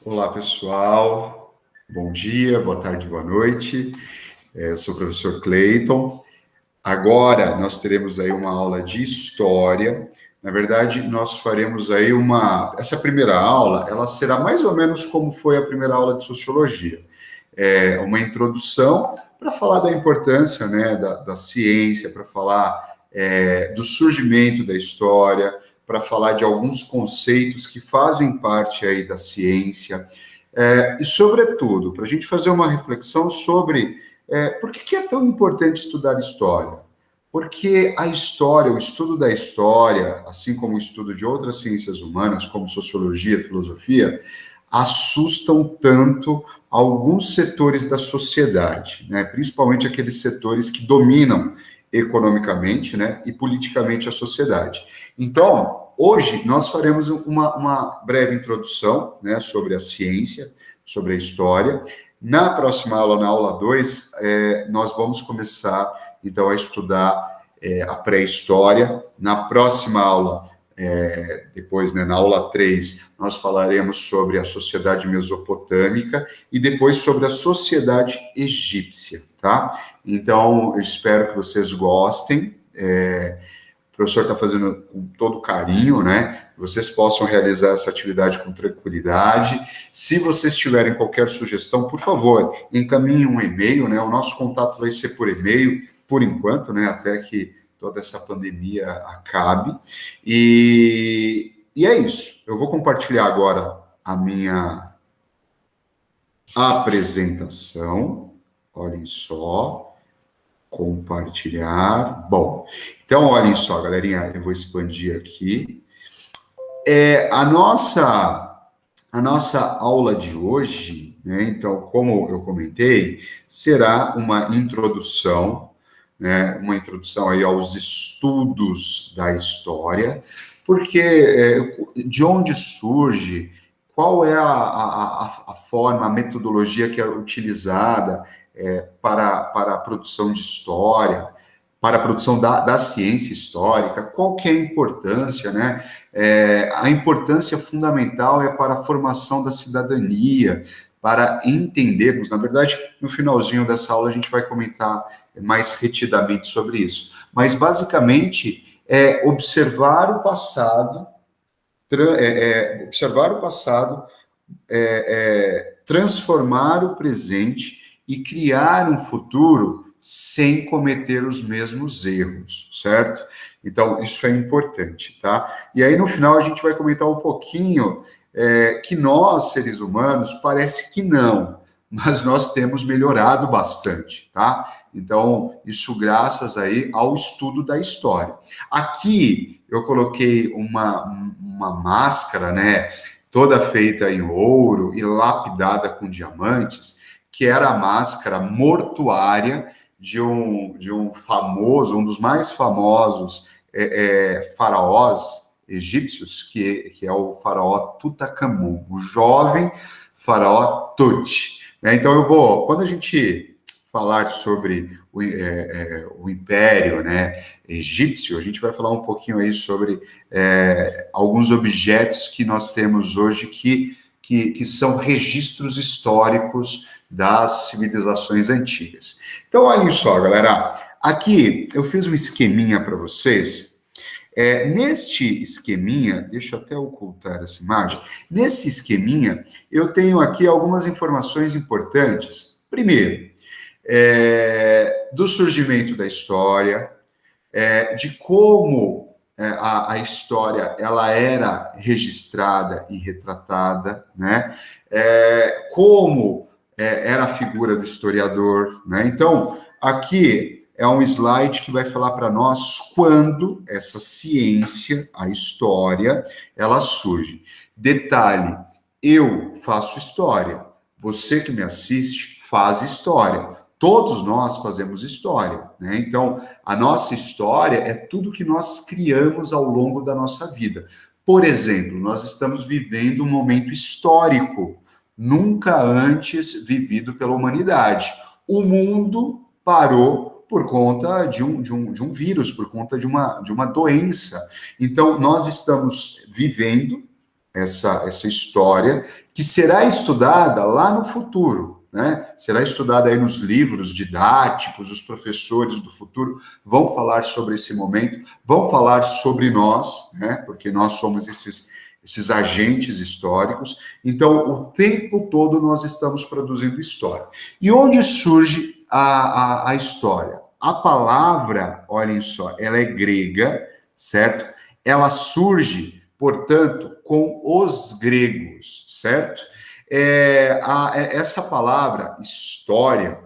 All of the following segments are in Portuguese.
Olá, pessoal. Bom dia, boa tarde, boa noite. Eu sou o professor Clayton. Agora nós teremos aí uma aula de história. Na verdade, nós faremos aí essa primeira aula, ela será mais ou menos como foi a primeira aula de sociologia. É uma introdução para falar da importância, né, da ciência, para falar do surgimento da história, para falar de alguns conceitos que fazem parte aí da ciência, e, sobretudo, para a gente fazer uma reflexão sobre por que é tão importante estudar história. Porque a história, o estudo da história, assim como o estudo de outras ciências humanas, como sociologia, filosofia, assustam tanto alguns setores da sociedade, né? Principalmente aqueles setores que dominam economicamente, né, e politicamente a sociedade. Então, hoje nós faremos uma breve introdução, né, sobre a ciência, sobre a história. Na próxima aula, na aula 2, nós vamos começar, então, a estudar a pré-história. Na próxima aula, depois, né, na aula 3, nós falaremos sobre a sociedade mesopotâmica e depois sobre a sociedade egípcia, tá? Então, eu espero que vocês gostem. O professor está fazendo com todo carinho, né? Vocês possam realizar essa atividade com tranquilidade. Se vocês tiverem qualquer sugestão, por favor, encaminhem um e-mail, né? O nosso contato vai ser por e-mail, por enquanto, né? Até que toda essa pandemia acabe. E é isso. Eu vou compartilhar agora a minha apresentação. Olhem só. Compartilhar. Bom, então olhem só, galerinha, eu vou expandir aqui. A nossa aula de hoje, né, então, como eu comentei, será uma introdução, né, uma introdução aí aos estudos da história, porque de onde surge, qual é a forma, a metodologia que é utilizada para a produção de história, para a produção da ciência histórica, qual que é a importância, né? A importância fundamental é para a formação da cidadania, para entendermos, na verdade, no finalzinho dessa aula a gente vai comentar mais retidamente sobre isso, mas basicamente é observar o passado, transformar o presente e criar um futuro sem cometer os mesmos erros, certo? Então, isso é importante, tá? E aí, no final, a gente vai comentar um pouquinho que nós, seres humanos, parece que não, mas nós temos melhorado bastante, tá? Então, isso graças aí ao estudo da história. Aqui, eu coloquei uma máscara, né, toda feita em ouro e lapidada com diamantes, que era a máscara mortuária de um famoso, um dos mais famosos faraós egípcios, que é o faraó Tutankhamun, o jovem faraó Tut. Então quando a gente falar sobre o Império, né, egípcio, a gente vai falar um pouquinho aí sobre alguns objetos que nós temos hoje que são registros históricos das civilizações antigas. Então, olhem só, galera. Aqui eu fiz um esqueminha para vocês. Neste esqueminha, deixa eu até ocultar essa imagem. Nesse esqueminha, eu tenho aqui algumas informações importantes. Primeiro, do surgimento da história, de como a história ela era registrada e retratada, né? Como era a figura do historiador, né? Então, aqui é um slide que vai falar para nós quando essa ciência, a história, ela surge. Detalhe, eu faço história, você que me assiste faz história. Todos nós fazemos história, né? Então, a nossa história é tudo que nós criamos ao longo da nossa vida. Por exemplo, nós estamos vivendo um momento histórico, nunca antes vivido pela humanidade. O mundo parou por conta de um vírus, por conta de uma doença. Então, nós estamos vivendo essa história, que será estudada lá no futuro, né? Será estudada aí nos livros didáticos, os professores do futuro vão falar sobre esse momento, vão falar sobre nós, né? Porque nós somos esses agentes históricos. Então, o tempo todo nós estamos produzindo história. E onde surge a história? A palavra, olhem só, ela é grega, certo? Ela surge, portanto, com os gregos, certo? Essa palavra, história,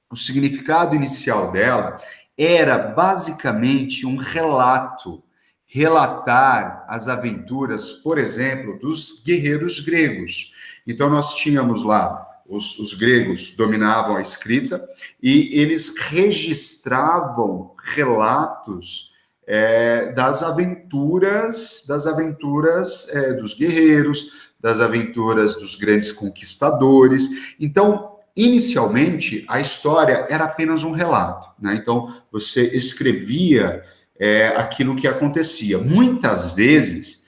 o significado inicial dela era basicamente um relato, relatar as aventuras, por exemplo, dos guerreiros gregos. Então, nós tínhamos lá, os gregos dominavam a escrita e eles registravam relatos das aventuras dos guerreiros, das aventuras dos grandes conquistadores. Então, inicialmente, a história era apenas um relato, né? Então, você escrevia aquilo que acontecia. Muitas vezes,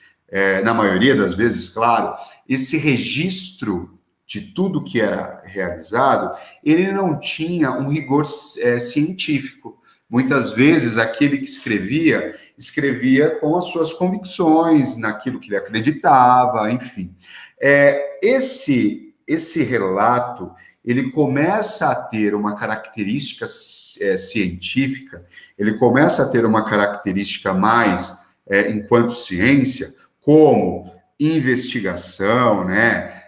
na maioria das vezes, claro, esse registro de tudo que era realizado, ele não tinha um rigor científico. Muitas vezes, aquele que escrevia com as suas convicções, naquilo que ele acreditava, enfim. Esse relato, ele começa a ter uma característica científica, ele começa a ter uma característica mais, enquanto ciência, como investigação, né?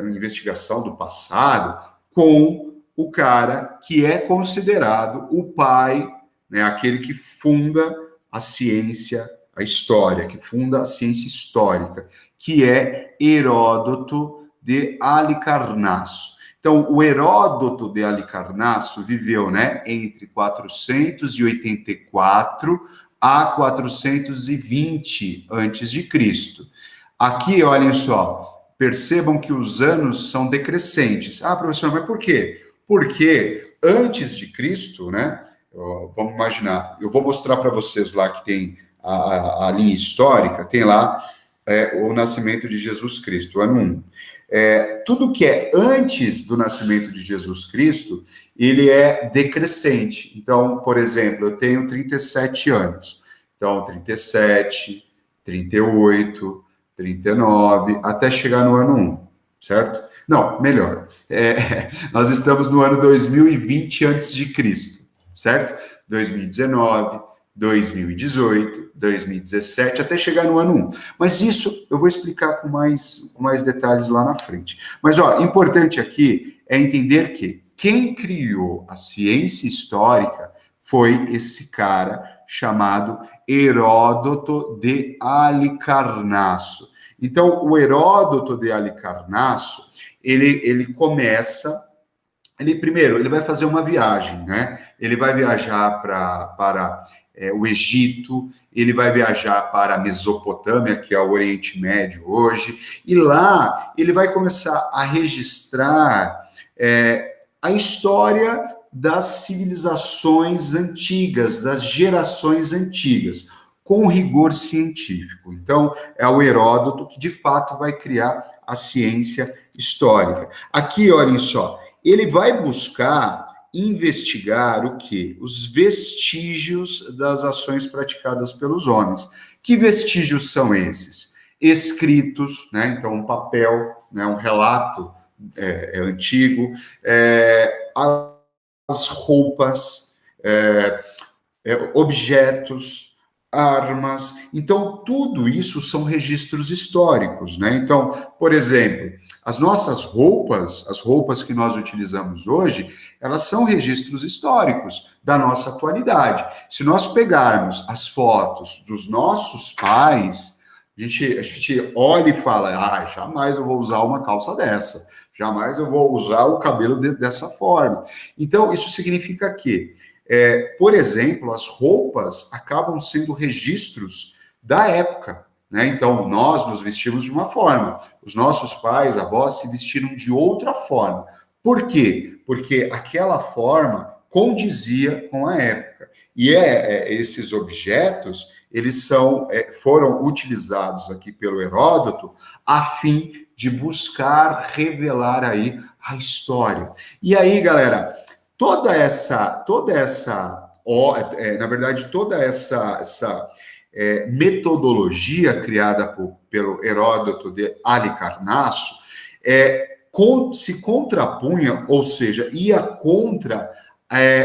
Investigação do passado, com o cara que é considerado o pai, né? Aquele que funda a ciência, a história, que funda a ciência histórica, que é Heródoto de Halicarnasso. Então, o Heródoto de Halicarnasso viveu, né, entre 484 a 420 antes de Cristo. Aqui, olhem só, percebam que os anos são decrescentes. Ah, professor, mas por quê? Porque antes de Cristo, né, vamos imaginar, eu vou mostrar para vocês lá que tem a linha histórica, tem lá o nascimento de Jesus Cristo, ano 1. Tudo que é antes do nascimento de Jesus Cristo, ele é decrescente. Então, por exemplo, eu tenho 37 anos. Então, 37, 38, 39, até chegar no ano 1, certo? Não, melhor. Nós estamos no ano 2020 antes de Cristo, certo? 2019, 2018, 2017, até chegar no ano 1. Mas isso eu vou explicar com mais detalhes lá na frente. Mas, ó, importante aqui é entender que quem criou a ciência histórica foi esse cara chamado Heródoto de Halicarnasso. Então, o Heródoto de Halicarnasso, ele começa... Primeiro, ele vai fazer uma viagem, né? Ele vai viajar para o Egito, ele vai viajar para a Mesopotâmia, que é o Oriente Médio hoje, e lá ele vai começar a registrar a história das civilizações antigas, das gerações antigas, com rigor científico. Então, é o Heródoto que, de fato, vai criar a ciência histórica. Aqui, olhem só, ele vai buscar investigar o quê? Os vestígios das ações praticadas pelos homens. Que vestígios são esses? Escritos, né? Então, um papel, né? Um relato antigo, as roupas, objetos, armas. Então, tudo isso são registros históricos, né? Então, por exemplo, as nossas roupas, as roupas que nós utilizamos hoje, elas são registros históricos da nossa atualidade. Se nós pegarmos as fotos dos nossos pais, a gente olha e fala, jamais eu vou usar uma calça dessa, jamais eu vou usar o cabelo dessa forma. Então, isso significa que por exemplo, as roupas acabam sendo registros da época, né? Então, nós nos vestimos de uma forma, os nossos pais, avós, se vestiram de outra forma. Por quê? Porque aquela forma condizia com a época. E esses objetos, eles foram utilizados aqui pelo Heródoto a fim de buscar revelar aí a história. E aí, galera, toda essa metodologia criada pelo Heródoto de Halicarnasso se contrapunha, ou seja, ia contra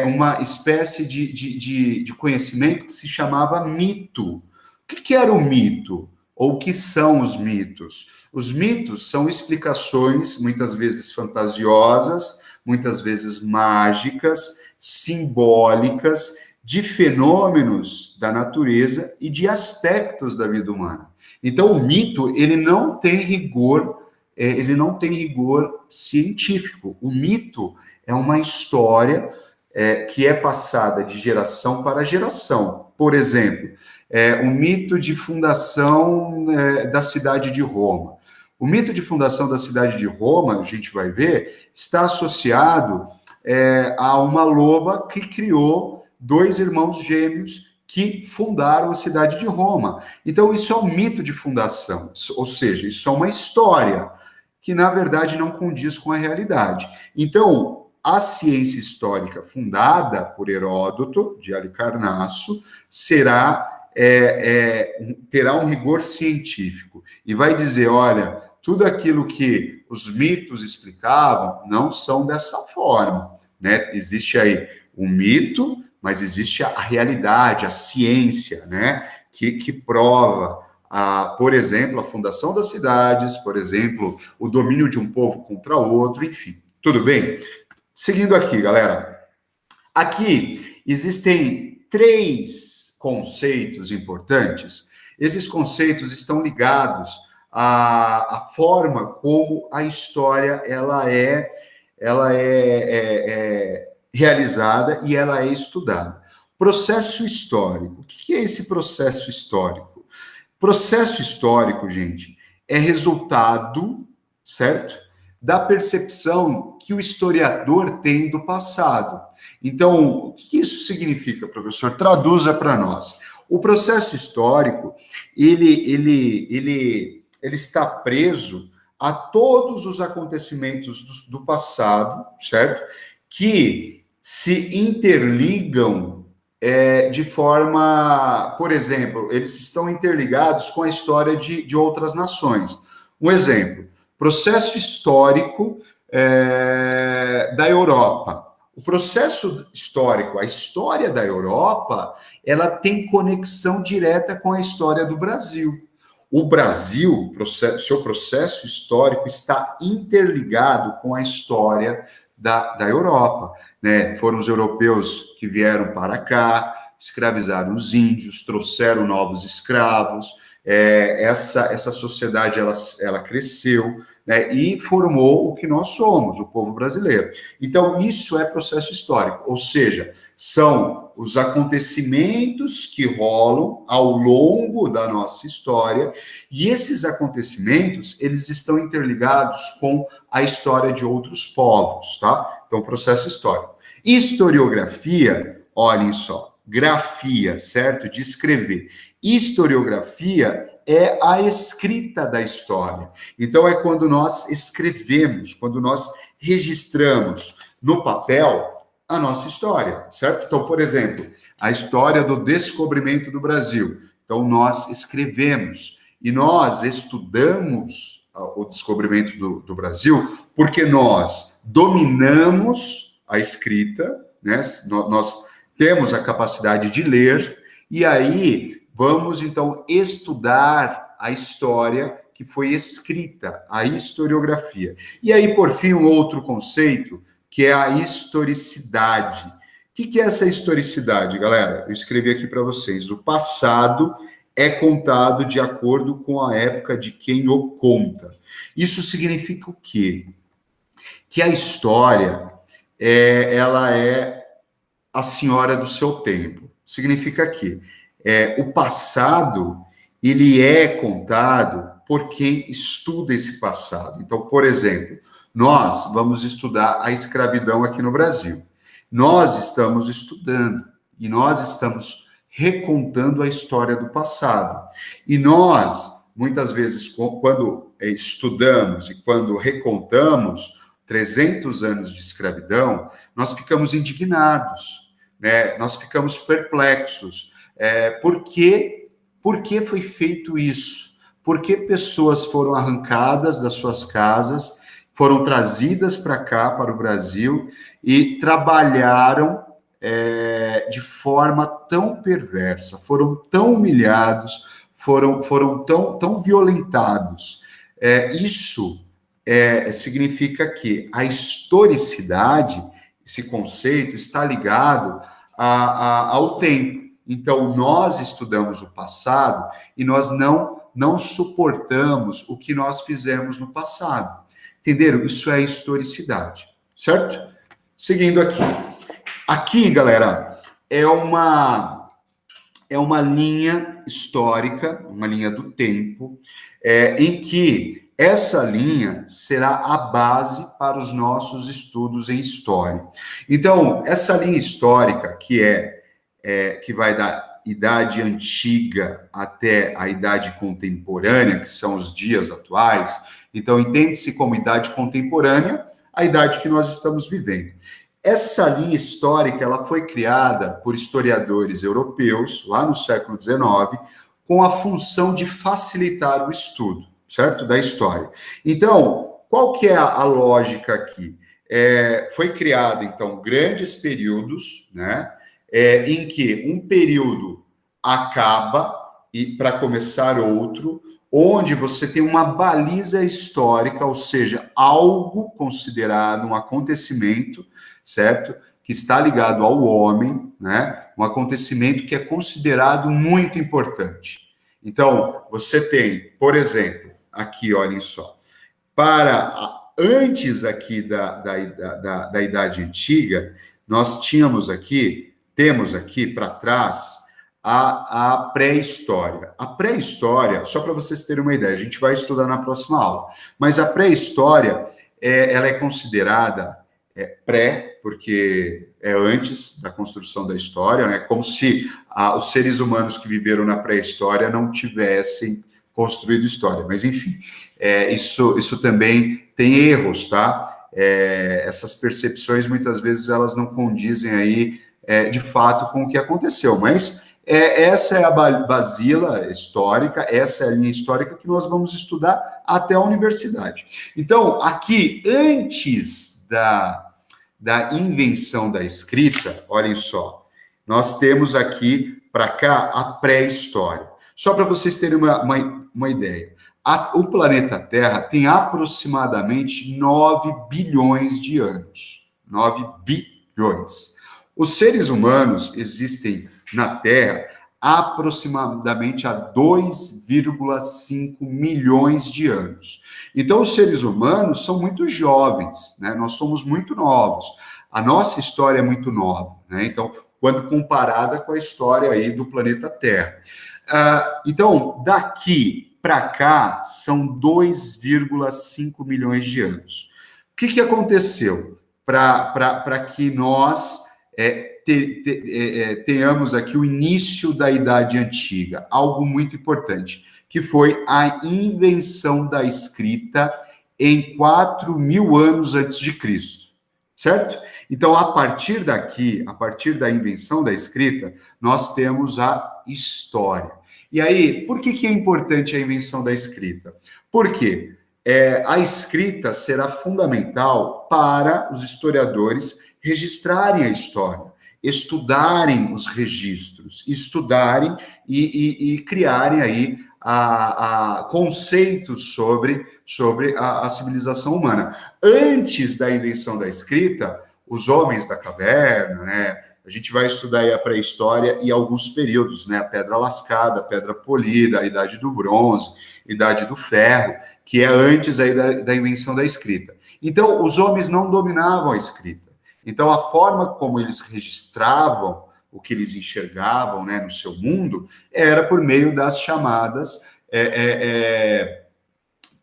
uma espécie de conhecimento que se chamava mito. O que era o mito? Ou o que são os mitos? Os mitos são explicações, muitas vezes fantasiosas, muitas vezes mágicas, simbólicas, de fenômenos da natureza e de aspectos da vida humana. Então, o mito, ele não tem rigor científico. O mito é uma história que é passada de geração para geração. Por exemplo, o mito de fundação da cidade de Roma. O mito de fundação da cidade de Roma, a gente vai ver, está associado a uma loba que criou 2 irmãos gêmeos que fundaram a cidade de Roma. Então, isso é um mito de fundação, ou seja, isso é uma história que, na verdade, não condiz com a realidade. Então, a ciência histórica fundada por Heródoto, de Halicarnasso, terá um rigor científico e vai dizer, olha, tudo aquilo que os mitos explicavam não são dessa forma, né? Existe aí o mito, mas existe a realidade, a ciência, né? Que prova, por exemplo, a fundação das cidades, por exemplo, o domínio de um povo contra outro, enfim. Tudo bem? Seguindo aqui, galera. Aqui existem 3 conceitos importantes. Esses conceitos estão ligados à forma como a história ela é realizada e ela é estudada. Processo histórico. O que é esse processo histórico? Processo histórico, gente, é resultado, certo? Da percepção que o historiador tem do passado. Então, o que isso significa, professor? Traduza para nós. O processo histórico, ele está preso a todos os acontecimentos do passado, certo? Que se interligam de forma, por exemplo, eles estão interligados com a história de outras nações. Um exemplo, processo histórico da Europa. O processo histórico, a história da Europa, ela tem conexão direta com a história do Brasil. O Brasil, seu processo histórico está interligado com a história da Europa, né? Foram os europeus que vieram para cá, escravizaram os índios, trouxeram novos escravos, essa sociedade ela cresceu, né, e formou o que nós somos, o povo brasileiro. Então, isso é processo histórico, ou seja, são os acontecimentos que rolam ao longo da nossa história, e esses acontecimentos, eles estão interligados com a história de outros povos, tá? Então, processo histórico. Historiografia, olhem só, grafia, certo? De escrever. Historiografia é a escrita da história. Então, é quando nós escrevemos, quando nós registramos no papel a nossa história, certo? Então, por exemplo, a história do descobrimento do Brasil. Então, nós escrevemos e nós estudamos o descobrimento do Brasil porque nós dominamos a escrita, né? Nós temos a capacidade de ler e aí vamos, então, estudar a história que foi escrita, a historiografia. E aí, por fim, um outro conceito, que é a historicidade. O que é essa historicidade, galera? Eu escrevi aqui para vocês. O passado é contado de acordo com a época de quem o conta. Isso significa o quê? Que a história, ela é a senhora do seu tempo. Significa que o passado, ele é contado por quem estuda esse passado. Então, por exemplo, nós vamos estudar a escravidão aqui no Brasil. Nós estamos estudando e nós estamos recontando a história do passado. E nós, muitas vezes, quando estudamos e quando recontamos 300 anos de escravidão, nós ficamos indignados, né? Nós ficamos perplexos. Por que foi feito isso? Por que pessoas foram arrancadas das suas casas, foram trazidas para cá, para o Brasil, e trabalharam de forma tão perversa, foram tão humilhados, foram tão violentados. Isso significa que a historicidade, esse conceito, está ligado ao tempo. Então, nós estudamos o passado e nós não suportamos o que nós fizemos no passado. Entenderam? Isso é historicidade, certo? Seguindo aqui. Aqui, galera, é uma linha histórica, uma linha do tempo, em que essa linha será a base para os nossos estudos em história. Então, essa linha histórica, que vai da Idade Antiga até a Idade Contemporânea, que são os dias atuais, então entende-se como Idade Contemporânea a idade que nós estamos vivendo. Essa linha histórica ela foi criada por historiadores europeus, lá no século XIX, com a função de facilitar o estudo, certo? Da história. Então, qual que é a lógica aqui? Foi criado, então, grandes períodos, né? Em que um período acaba e para começar outro, onde você tem uma baliza histórica, ou seja, algo considerado um acontecimento, certo? Que está ligado ao homem, né? Um acontecimento que é considerado muito importante. Então, você tem, por exemplo, aqui, olhem só, antes aqui da Idade Antiga, nós temos aqui para trás a pré-história. A pré-história, só para vocês terem uma ideia, a gente vai estudar na próxima aula, mas a pré-história, ela é considerada pré, porque é antes da construção da história, né? Como se os seres humanos que viveram na pré-história não tivessem construído história. Mas, enfim, isso também tem erros, tá? Essas percepções, muitas vezes, elas não condizem aí, de fato, com o que aconteceu. Mas essa é a basila histórica, essa é a linha histórica que nós vamos estudar até a universidade. Então, aqui, antes da invenção da escrita, olhem só, nós temos aqui para cá a pré-história. Só para vocês terem uma ideia, o planeta Terra tem aproximadamente 9 bilhões de anos. 9 bilhões. Os seres humanos existem na Terra aproximadamente há 2,5 milhões de anos. Então, os seres humanos são muito jovens, né? Nós somos muito novos. A nossa história é muito nova, né? Então, quando comparada com a história aí do planeta Terra. Então, daqui para cá, são 2,5 milhões de anos. O que aconteceu para que nós tenhamos aqui o início da Idade Antiga? Algo muito importante, que foi a invenção da escrita em 4.000 anos antes de Cristo, certo? Então, a partir da invenção da escrita, nós temos a história. E aí, por que é importante a invenção da escrita? Porque a escrita será fundamental para os historiadores registrarem a história, estudarem os registros, estudarem e criarem aí conceitos sobre a civilização humana. Antes da invenção da escrita, os homens da caverna, né? A gente vai estudar aí a pré-história e alguns períodos, né? A pedra lascada, a pedra polida, a idade do bronze, a idade do ferro, que é antes aí da invenção da escrita. Então, os homens não dominavam a escrita. Então, a forma como eles registravam o que eles enxergavam, né, no seu mundo, era por meio das chamadas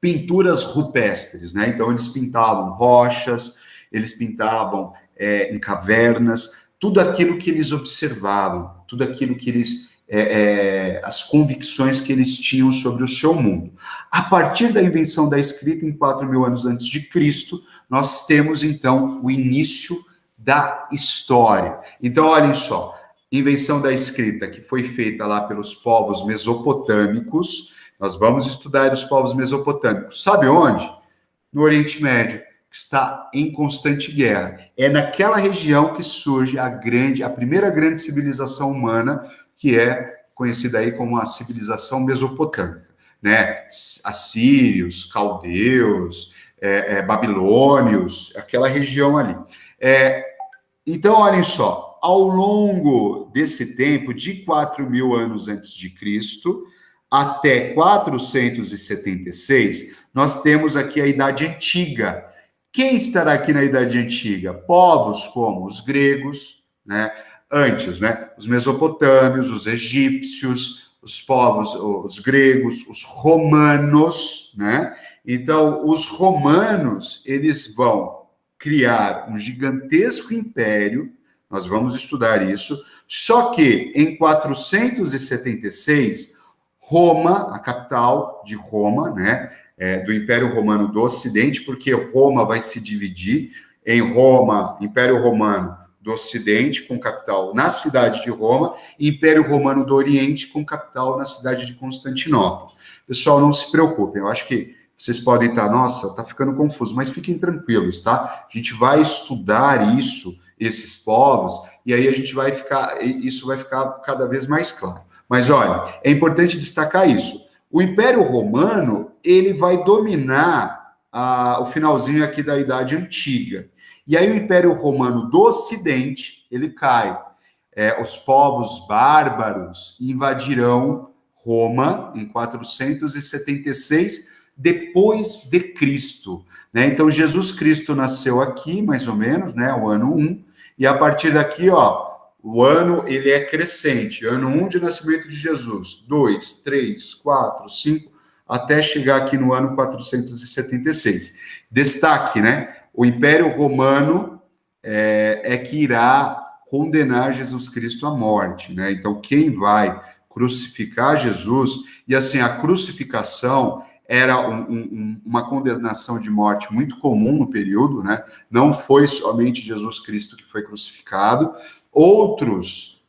pinturas rupestres, né? Então, eles pintavam rochas, eles pintavam em cavernas, tudo aquilo que eles observavam, tudo aquilo que eles, as convicções que eles tinham sobre o seu mundo. A partir da invenção da escrita, em 4.000 anos antes de Cristo, nós temos, então, o início da história. Então, olhem só, invenção da escrita que foi feita lá pelos povos mesopotâmicos. Nós vamos estudar os povos mesopotâmicos. Sabe onde? No Oriente Médio, que está em constante guerra. É naquela região que surge a primeira grande civilização humana, que é conhecida aí como a civilização mesopotâmica, né? Assírios, caldeus, babilônios, aquela região ali. Então, olhem só, ao longo desse tempo, de 4.000 anos antes de Cristo até 476, nós temos aqui a Idade Antiga. Quem estará aqui na Idade Antiga? Povos como os gregos, né? Antes, né? Os mesopotâmios, os egípcios, os povos, os gregos, os romanos, né? Então, os romanos, eles vão criar um gigantesco império, nós vamos estudar isso, só que em 476, Roma, a capital de Roma, né, do Império Romano do Ocidente, porque Roma vai se dividir em Roma, Império Romano do Ocidente, com capital na cidade de Roma, e Império Romano do Oriente, com capital na cidade de Constantinopla. Pessoal, não se preocupem, eu acho que vocês podem estar, nossa, tá ficando confuso, mas fiquem tranquilos, tá? A gente vai estudar isso, esses povos, e aí a gente vai ficar, isso vai ficar cada vez mais claro. Mas olha, é importante destacar isso. O Império Romano, ele vai dominar o finalzinho aqui da Idade Antiga. E aí o Império Romano do Ocidente, ele cai. Os povos bárbaros invadirão Roma em 476 depois de Cristo, né? Então, Jesus Cristo nasceu aqui, mais ou menos, né? O ano 1, e a partir daqui, ó, o ano, ele é crescente. Ano 1 de nascimento de Jesus, 2, 3, 4, 5, até chegar aqui no ano 476. Destaque, né? O Império Romano que irá condenar Jesus Cristo à morte, né? Então, quem vai crucificar Jesus, e assim, a crucificação era uma condenação de morte muito comum no período, né? Não foi somente Jesus Cristo que foi crucificado, outras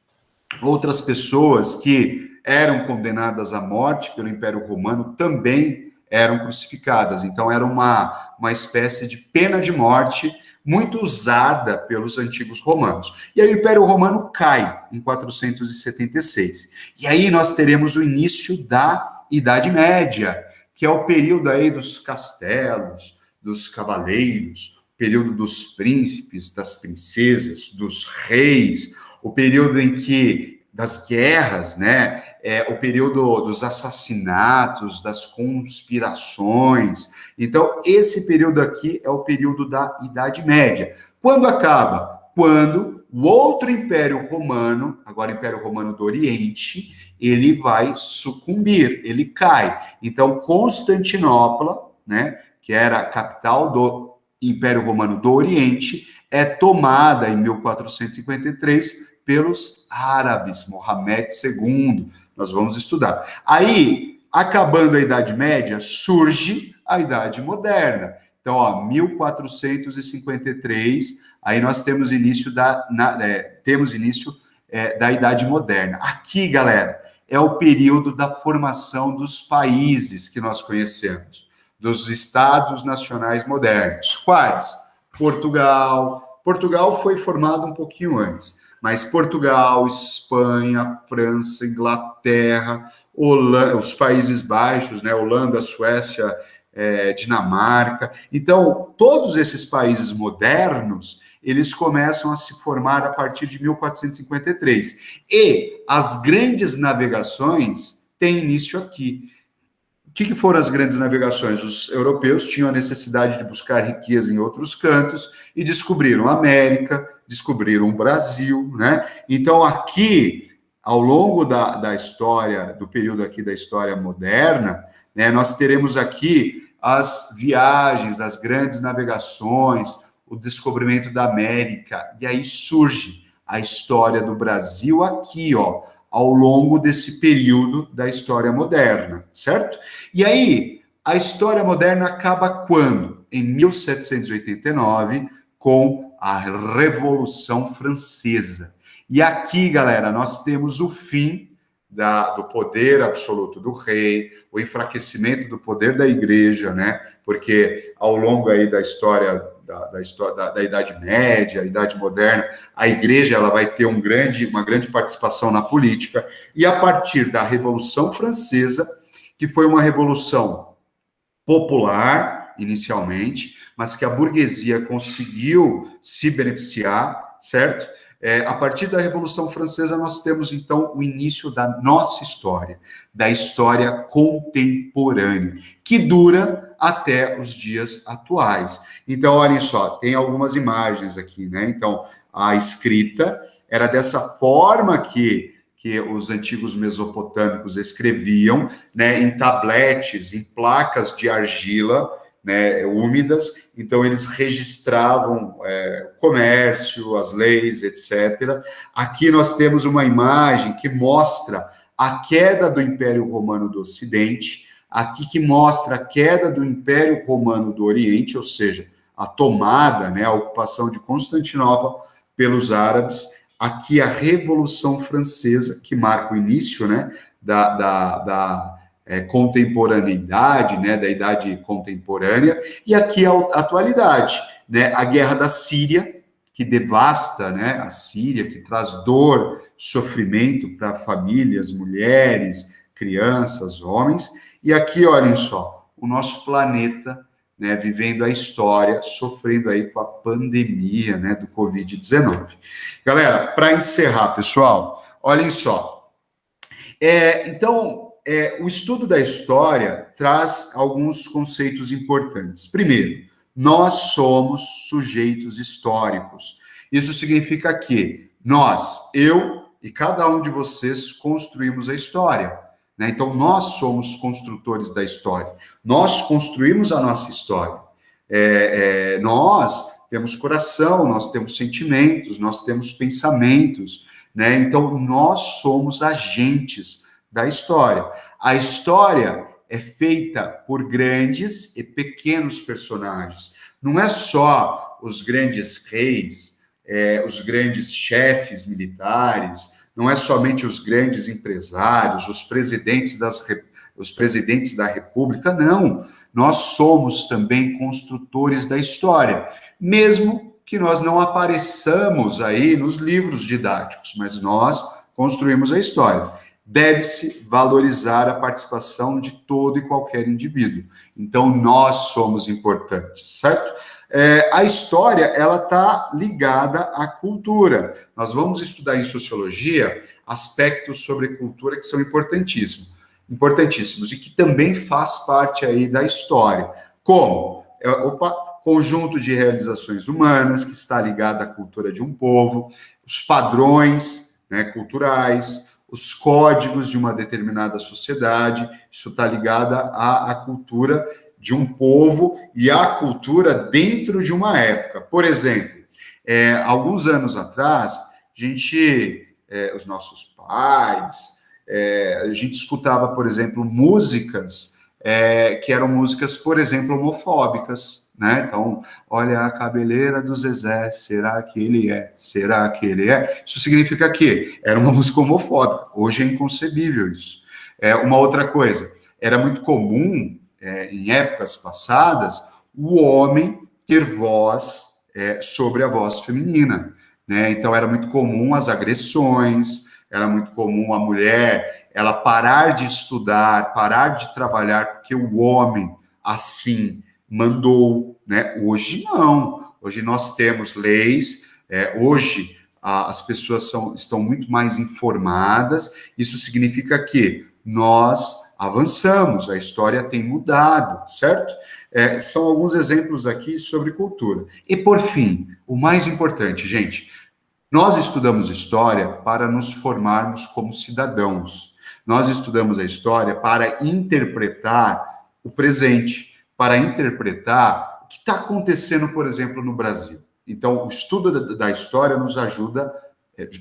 pessoas que eram condenadas à morte pelo Império Romano também eram crucificadas. Então, era uma espécie de pena de morte muito usada pelos antigos romanos. E aí o Império Romano cai em 476. E aí nós teremos o início da Idade Média, que é o período aí dos castelos, dos cavaleiros, o período dos príncipes, das princesas, dos reis, o período em que das guerras, né? O período dos assassinatos, das conspirações. Então, esse período aqui é o período da Idade Média. Quando acaba? Quando o outro Império Romano, agora Império Romano do Oriente, ele vai sucumbir, ele cai. Então, Constantinopla, né, que era a capital do Império Romano do Oriente, é tomada em 1453 pelos árabes, Mohamed II. Nós vamos estudar. Aí, acabando a Idade Média, surge a Idade Moderna. Então, ó, 1453, aí nós temos início da Idade Moderna. Aqui, galera, é o período da formação dos países que nós conhecemos, dos estados nacionais modernos. Quais? Portugal. Portugal foi formado um pouquinho antes, mas Portugal, Espanha, França, Inglaterra, Holanda, os Países Baixos, né? Holanda, Suécia, Dinamarca. Então, todos esses países modernos, eles começam a se formar a partir de 1453. E as grandes navegações têm início aqui. O que foram as grandes navegações? Os europeus tinham a necessidade de buscar riqueza em outros cantos e descobriram a América, descobriram o Brasil, né? Então, aqui, ao longo da história, do período aqui da história moderna, né, nós teremos aqui as viagens, as grandes navegações, o descobrimento da América, e aí surge a história do Brasil aqui, ó, ao longo desse período da história moderna, certo? E aí, a história moderna acaba quando? Em 1789, com a Revolução Francesa. E aqui, galera, nós temos o fim do poder absoluto do rei, o enfraquecimento do poder da igreja, né? Porque ao longo aí da história da Idade Média, Idade Moderna, a igreja ela vai ter uma grande participação na política, e a partir da Revolução Francesa, que foi uma revolução popular, inicialmente, mas que a burguesia conseguiu se beneficiar, certo? A partir da Revolução Francesa, nós temos, então, o início da nossa história, da história contemporânea, que dura até os dias atuais. Então, olhem só, tem algumas imagens aqui, né? Então, a escrita era dessa forma que os antigos mesopotâmicos escreviam, né, em tabletes, em placas de argila, né, úmidas. Então eles registravam o comércio, as leis, etc. Aqui nós temos uma imagem que mostra a queda do Império Romano do Ocidente, aqui que mostra a queda do Império Romano do Oriente, ou seja, a tomada, né, a ocupação de Constantinopla pelos árabes. Aqui a Revolução Francesa, que marca o início, né, da contemporaneidade, né, da idade contemporânea, e aqui a atualidade, né, a guerra da Síria, que devasta, né, a Síria, que traz dor, sofrimento para famílias, mulheres, crianças, homens, e aqui, olhem só, o nosso planeta, né, vivendo a história, sofrendo aí com a pandemia, né, do Covid-19. Galera, para encerrar, pessoal, olhem só. Então, o estudo da história traz alguns conceitos importantes. Primeiro, nós somos sujeitos históricos. Isso significa que nós, eu e cada um de vocês construímos a história. Né? Então, nós somos construtores da história. Nós construímos a nossa história. Nós temos coração, nós temos sentimentos, nós temos pensamentos, né? Então, nós somos agentes da história. A história é feita por grandes e pequenos personagens. Não é só os grandes reis, os grandes chefes militares, não é somente os grandes empresários, os presidentes da República, não. Nós somos também construtores da história, mesmo que nós não apareçamos aí nos livros didáticos, mas nós construímos a história. Deve-se valorizar a participação de todo e qualquer indivíduo. Então, nós somos importantes, certo? A história, ela está ligada à cultura. Nós vamos estudar em sociologia aspectos sobre cultura que são importantíssimos e que também faz parte aí da história. Como? Conjunto de realizações humanas, que está ligado à cultura de um povo, os padrões, né, culturais, os códigos de uma determinada sociedade, isso está ligado à cultura de um povo e à cultura dentro de uma época. Por exemplo, alguns anos atrás, os nossos pais, a gente escutava, por exemplo, músicas que eram músicas, por exemplo, homofóbicas, né? Então, olha a cabeleira do Zezé, será que ele é? Será que ele é? Isso significa que era uma música homofóbica. Hoje é inconcebível isso. Uma outra coisa, era muito comum, em épocas passadas, o homem ter voz sobre a voz feminina, né? Então, era muito comum as agressões, era muito comum a mulher ela parar de estudar, parar de trabalhar, porque o homem assim mandou, né? Hoje não. Hoje nós temos leis, hoje as pessoas estão muito mais informadas, isso significa que nós avançamos, a história tem mudado, certo? São alguns exemplos aqui sobre cultura. E, por fim, o mais importante, gente, nós estudamos história para nos formarmos como cidadãos. Nós estudamos a história para interpretar o presente, para interpretar o que está acontecendo, por exemplo, no Brasil. Então, o estudo da história nos ajuda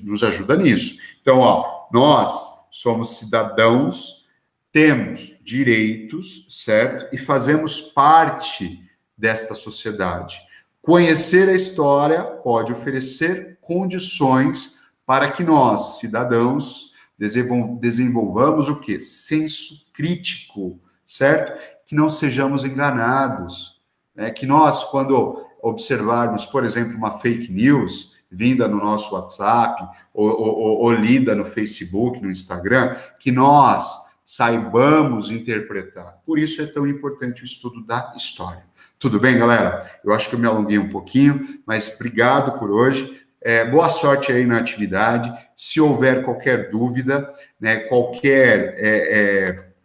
nos ajuda nisso. Então, ó, nós somos cidadãos, temos direitos, certo? E fazemos parte desta sociedade. Conhecer a história pode oferecer condições para que nós, cidadãos, desenvolvamos o quê? Senso crítico, certo? Que não sejamos enganados, né? Que nós, quando observarmos, por exemplo, uma fake news vinda no nosso WhatsApp ou lida no Facebook, no Instagram, que nós saibamos interpretar. Por isso é tão importante o estudo da história. Tudo bem, galera? Eu acho que eu me alonguei um pouquinho, mas obrigado por hoje. Boa sorte aí na atividade. Se houver qualquer dúvida, né, qualquer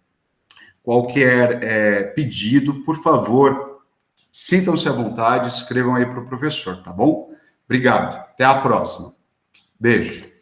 pedido, por favor, sintam-se à vontade, escrevam aí para o professor, tá bom? Obrigado. Até a próxima. Beijo.